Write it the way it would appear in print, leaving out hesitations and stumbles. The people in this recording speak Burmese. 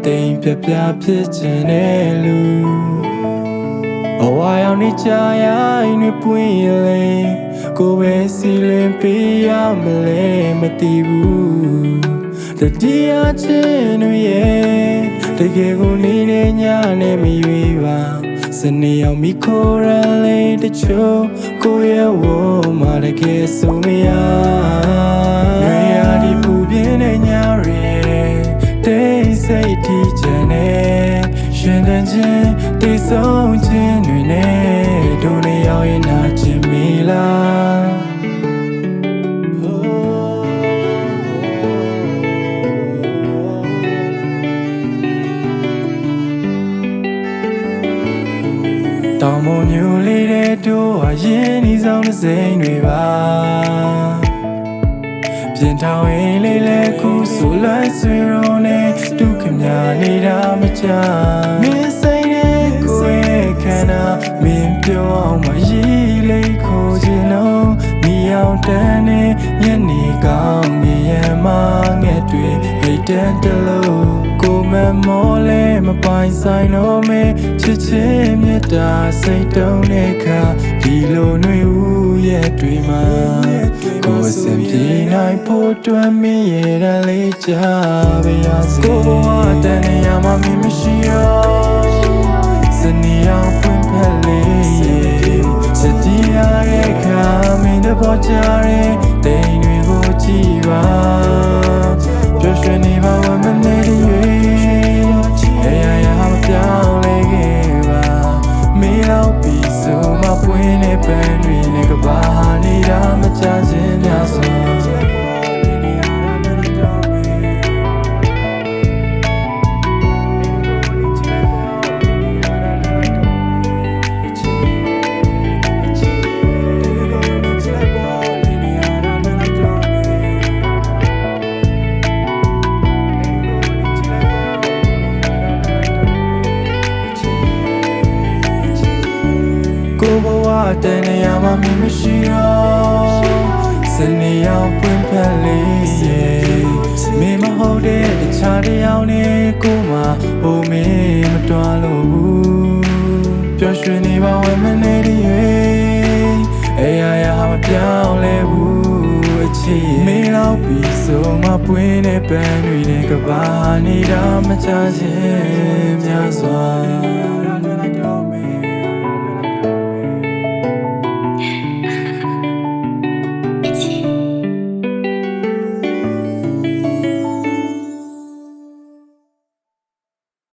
တိမ်ပြပြဖြစ်ခြင်းနဲ့လူဘဝရောက်နေကြရိုင်းတွေပွင့်ရလေကိုပဲစီလင်ပေးရမလဲမသိဘူးတတိယချင်းတွေရဲ့တကယ်ကိုနေတဲ့ညနဲ့မရွေးပါစနေအောင်မိခိုးရလေးတချို့ကိုရဲ့ဝမှာတကယ်ဆိုမရရွေရဒီပူပြင်းတဲ့ညတွေတိတ်ဆိတ်ထီးချင်နေရှင်တဲ့ချင်းတိတ်ဆုံးခြင်းတွေနဲ့ဒုနေရောက်ရင်နာချင်မီလားတောင်ပေါ်ညိုလေးတဲ့တို့ဟာရင်းနှီးဆောင်တဲ့စိမ်တွေပါပြင်ထောင်ရင်လေးလဲခုဆိုလိုက်ဆွေရောနဲ့ဒုက္ခများနေတာမချမင်းစိတ်နဲ့ကိုယ်ခန္ဓာမင်းပြောအောင်မရည်လေးခိုးခြင်းလုံးမြေအောင်တန်းနေညနေကောင်းငရမငဲ့တွေဟိတ်တန်တလို့ကိုမမောလဲမပိုင်ဆိုင်တော့မဲချစ်ချင်းမြတ်တာစိတ်တုံးတဲ့ခါဒီလိုနှွေဦးရဲ့တွေမှာကိုယ်စင်ပြေနိုင်ဖို့တွန်းမရတဲ့လေးကြပါရစေကိုဘဝတန်နေရမှမင်းမရှိတော့စနေအောင်ဖွင့်ဖက်လေးစတီးရတဲ့ခါမင်းတို့ပေါ်ကြတဲ့တိမ်တွေကိုကြည့်ပါပျော်ရွှင်နေပါဝမ်းမနေရွေမပြောင်းလဲခဲ့ပါမေးတော့ပြီးဆိုမှပွင့်နေပန်းတွေနဲ့ကဘာနေတာမချခြင်းများစွာကိုဘဝတန်နေရမှမင်းမရှိတော့စနေရောက်ပွင့်ဖက်လေးမင်းမဟုတ်တဲ့တခြားတယောက်နဲ့ကိုမှဟိုမင်းမတွားလို့ဘူးပျော်ရွှင်နေပါဝဲမနေရွေအေးရမပြောင်းလဲဘူးအချစ်မင်းတော့ပြီးဆိုမှပွင့်တဲ့ပန်းတွေနဲ့ကဘာနေတာမချခြင်းများစွာ